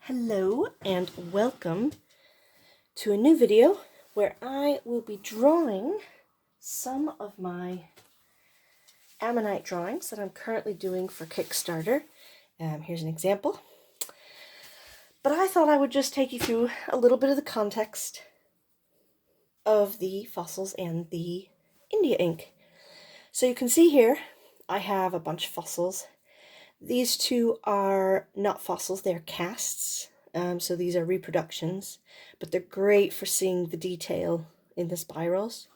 Hello and welcome to a new video where I will be drawing some of my ammonite drawings that I'm currently doing for Kickstarter. Here's an example. But I thought I would just take you through a little bit of the context of the fossils and the India ink. So you can see here I have a bunch of fossils. These two are not fossils, they're casts. So these are reproductions, but they're great for seeing the detail in the spirals.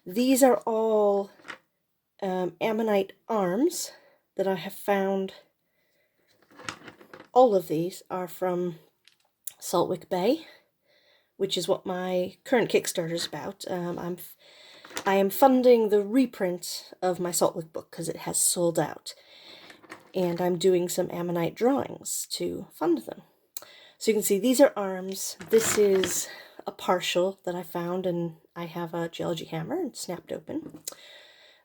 These are all ammonite arms that I have found. All of these are from SALTWICK Bay, which is what my current Kickstarter is about. I am funding the reprint of my SALTWICK book because it has sold out, and I'm doing some ammonite drawings to fund them. So you can see these are arms. This is a partial that I found, and I have a geology hammer and snapped open.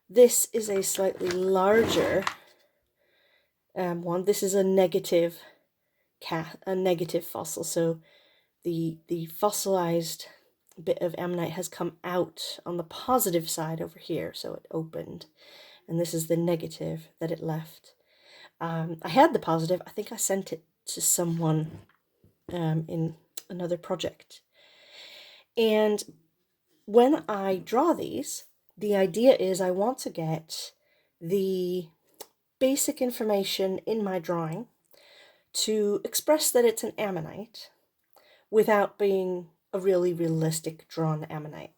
This is a slightly larger one. This is a negative fossil. So the fossilized bit of ammonite has come out on the positive side over here, so it opened, and this is the negative that it left. I had the positive. I think I sent it to someone in another project. And when I draw these, the idea is I want to get the basic information in my drawing to express that it's an ammonite without being a really realistic drawn ammonite.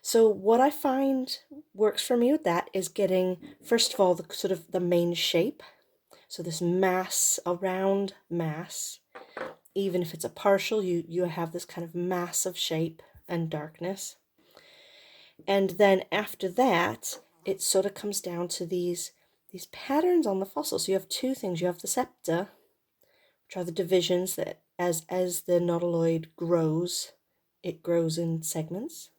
So what I find works for me with that is getting, first of all, the sort of the main shape. So this mass, a round mass. Even if it's a partial, you have this kind of mass of shape and darkness. And then after that, it sort of comes down to these patterns on the fossil. So you have two things. You have the septa, which are the divisions that as the nautiloid grows, it grows in segments.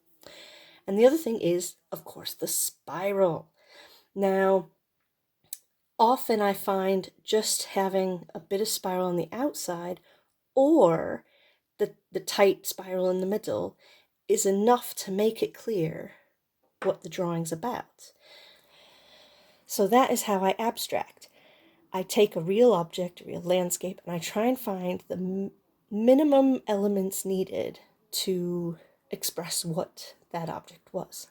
And the other thing is, of course, the spiral. Now, often I find just having a bit of spiral on the outside or the tight spiral in the middle is enough to make it clear what the drawing's about. So that is how I abstract. I take a real object, a real landscape, and I try and find the minimum elements needed to express what that object was.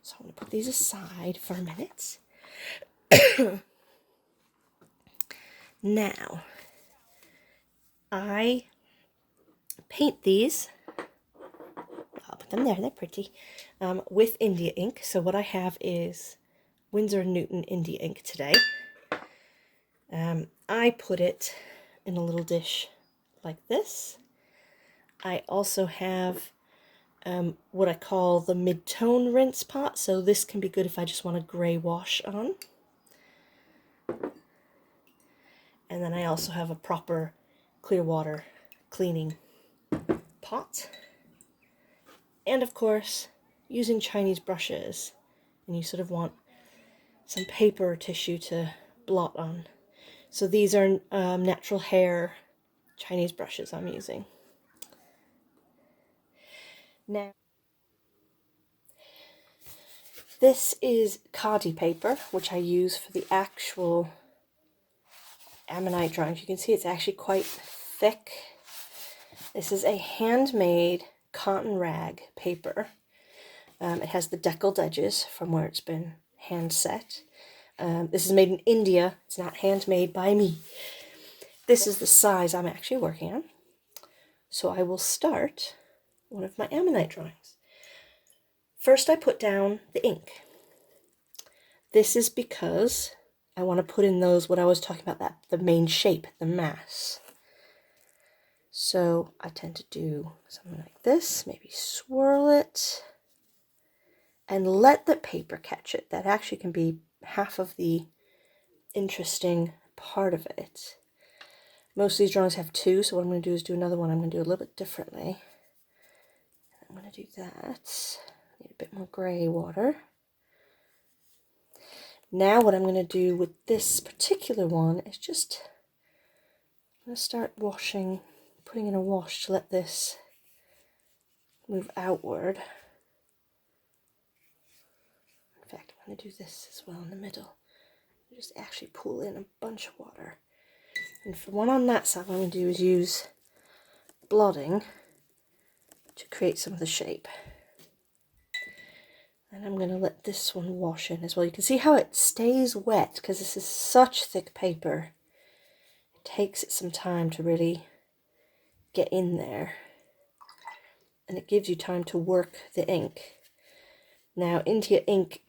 So I'm going to put these aside for a minute. Now, I paint these, I'll put them there, they're pretty, with India ink. So what I have is Winsor & Newton India ink today. I put it in a little dish like this. I also have what I call the mid-tone rinse pot, so this can be good if I just want a grey wash on. And then I also have a proper clear water cleaning pot. And of course, using Chinese brushes, and you sort of want some paper or tissue to blot on. So these are natural hair Chinese brushes I'm using. Now, this is khadi paper, which I use for the actual ammonite drawings. You can see it's actually quite thick. This is a handmade cotton rag paper. It has the deckled edges from where it's been hand set. This is made in India. It's not handmade by me. This is the size I'm actually working on. So I will start one of my ammonite drawings. First I put down the ink. This is because I want to put in those, what I was talking about, that the main shape, the mass. So I tend to do something like this, maybe swirl it, and let the paper catch it. That actually can be half of the interesting part of it. Most of these drawings have two, so what I'm going to do is do another one. I'm going to do a little bit differently. I'm going to do that. Need a bit more grey water. Now what I'm going to do with this particular one is just I'm going to start washing, putting in a wash to let this move outward. In fact, I'm going to do this as well in the middle. Just actually pull in a bunch of water. And for one on that side, what I'm going to do is use blotting to create some of the shape. And I'm going to let this one wash in as well. You can see how it stays wet because this is such thick paper. It takes it some time to really get in there. And it gives you time to work the ink. Now, India ink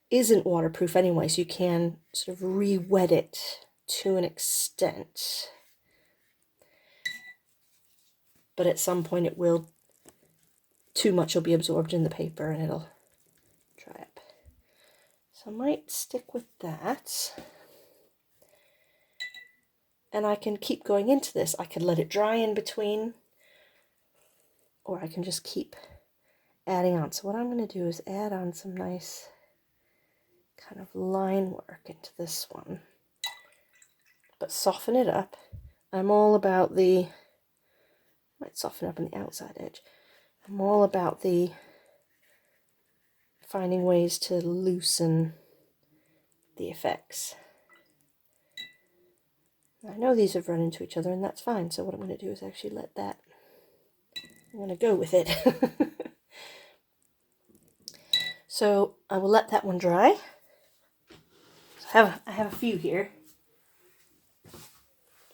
isn't waterproof anyway, so you can sort of re-wet it to an extent. But at some point it will, too much will be absorbed in the paper and it'll dry up. So I might stick with that. And I can keep going into this. I could let it dry in between, or I can just keep adding on. So what I'm going to do is add on some nice kind of line work into this one, but soften it up. I'm all about the, might soften up on the outside edge. I'm all about the finding ways to loosen the effects. I know these have run into each other and that's fine, so what I'm going to do is actually let that, I'm going to go with it. So I will let that one dry. So I have a few here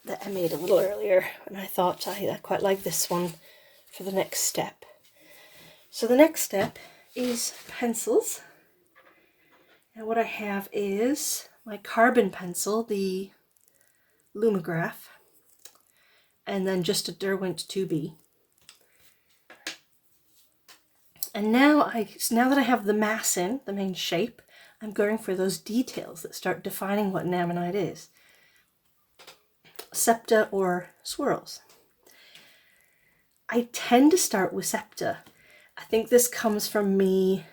that I made a little earlier, and I thought I quite like this one for the next step. So the next step is pencils. And what I have is my carbon pencil, the lumograph, and then just a Derwent 2B. And now that I have the mass in, the main shape, I'm going for those details that start defining what an ammonite is. Septa or swirls. I tend to start with septa. I think this comes from me.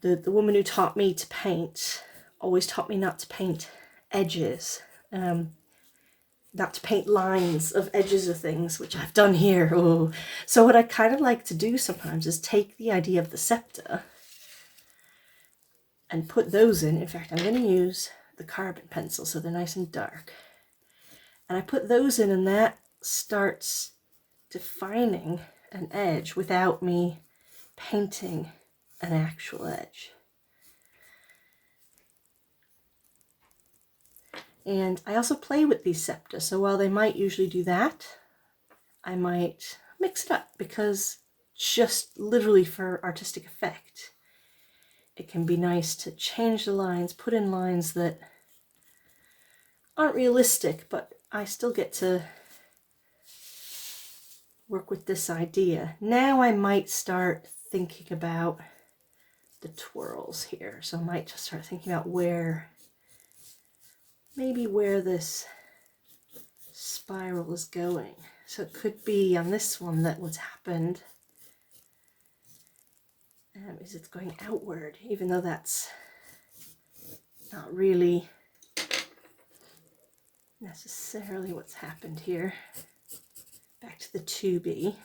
The woman who taught me to paint always taught me not to paint edges, not to paint lines of edges of things, which I've done here. Oh. So what I kind of like to do sometimes is take the idea of the septa and put those in. In fact, I'm going to use the carbon pencil so they're nice and dark. And I put those in, and that starts defining an edge without me painting an actual edge. And I also play with these septa, so while they might usually do that, I might mix it up, because just literally for artistic effect, it can be nice to change the lines, put in lines that aren't realistic, but I still get to work with this idea. Now I might start thinking about the twirls here. So I might just start thinking about maybe where this spiral is going. So it could be on this one that what's happened is it's going outward, even though that's not really necessarily what's happened here. Back to the 2B.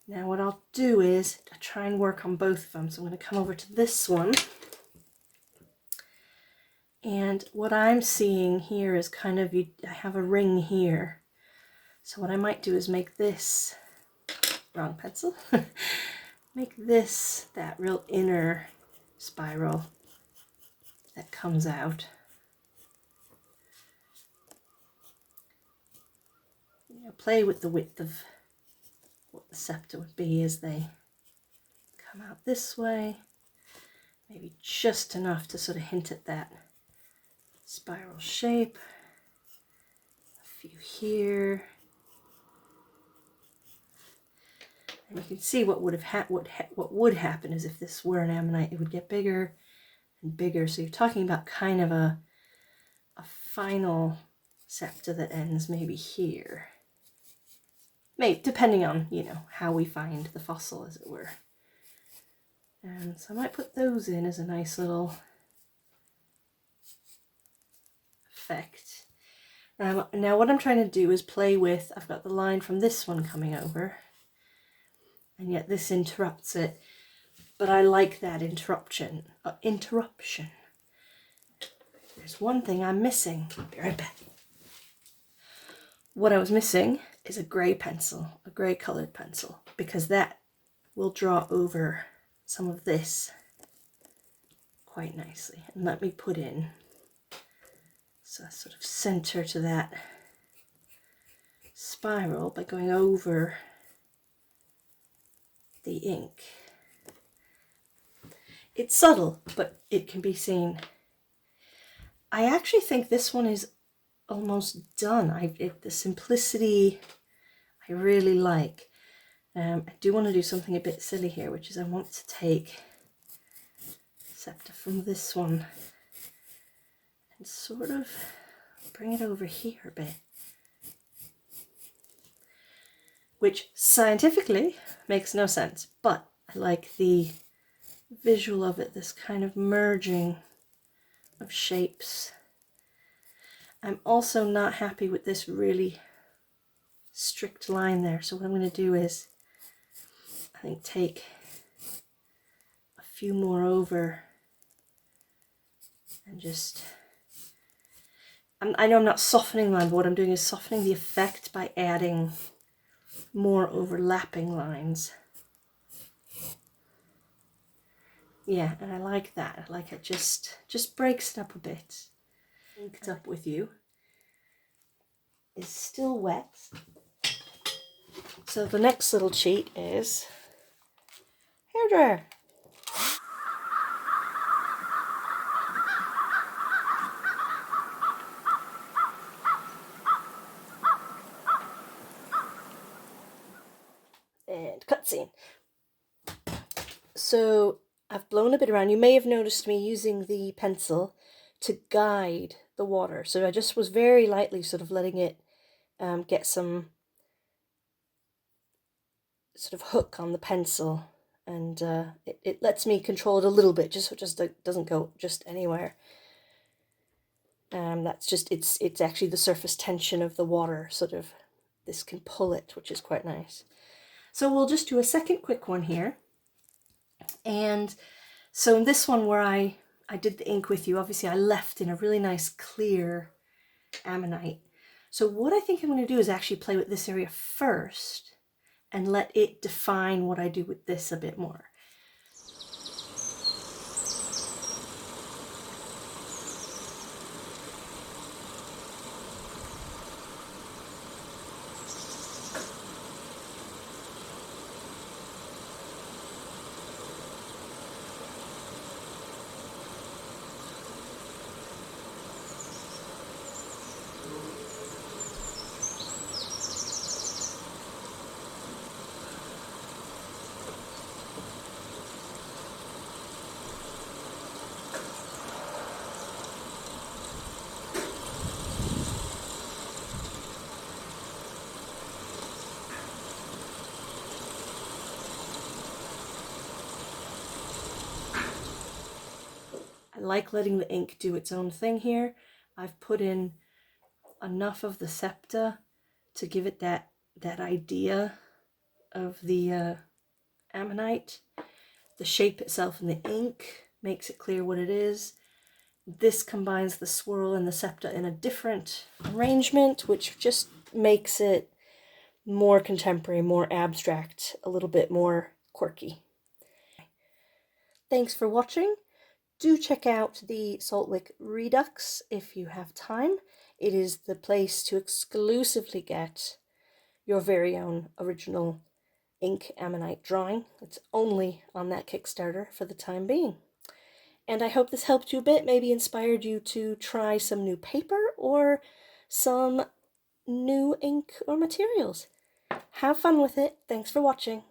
Now what I'll do is I'll try and work on both of them. So I'm going to come over to this one. And what I'm seeing here is kind of, I have a ring here. So what I might do is make this, wrong pencil, make this that real inner spiral that comes out. You know, play with the width of what the septa would be as they come out this way. Maybe just enough to sort of hint at that spiral shape. A few here. And you can see what would have what would happen is if this were an ammonite, it would get bigger and bigger. So you're talking about kind of a final septa that ends maybe here. Maybe depending on, you know, how we find the fossil, as it were. And so I might put those in as a nice little effect. Now what I'm trying to do is play with, I've got the line from this one coming over, and yet this interrupts it, but I like that interruption. There's one thing I'm missing. I'll be right back. What I was missing is a grey pencil, a grey coloured pencil, because that will draw over some of this quite nicely. And let me put in so sort of center to that spiral by going over the ink. It's subtle, but it can be seen. I actually think this one is almost done. The simplicity I really like. I do want to do something a bit silly here, which is I want to take scepter from this one and sort of bring it over here a bit, which scientifically makes no sense, but I like the visual of it, this kind of merging of shapes. I'm also not happy with this really strict line there, so what I'm going to do is I think take a few more over and just, I know I'm not softening the line, but what I'm doing is softening the effect by adding more overlapping lines. Yeah, and I like that. I like it just breaks it up a bit. Inked up with you is still wet. So the next little cheat is hairdryer. And cutscene. So I've blown a bit around. You may have noticed me using the pencil to guide the water. So I just was very lightly sort of letting it get some sort of hook on the pencil, and it lets me control it a little bit, just so it just doesn't go just anywhere. That's just, it's actually the surface tension of the water, sort of, this can pull it, which is quite nice. So we'll just do a second quick one here. And so in this one where I did the ink with you, obviously I left in a really nice clear ammonite. So what I think I'm going to do is actually play with this area first and let it define what I do with this a bit more. I like letting the ink do its own thing here. I've put in enough of the septa to give it that idea of the ammonite. The shape itself in the ink makes it clear what it is. This combines the swirl and the septa in a different arrangement, which just makes it more contemporary, more abstract, a little bit more quirky. Thanks for watching. Do check out the SALTWICK REDUX if you have time. It is the place to exclusively get your very own original ink ammonite drawing. It's only on that Kickstarter for the time being. And I hope this helped you a bit, maybe inspired you to try some new paper or some new ink or materials. Have fun with it. Thanks for watching.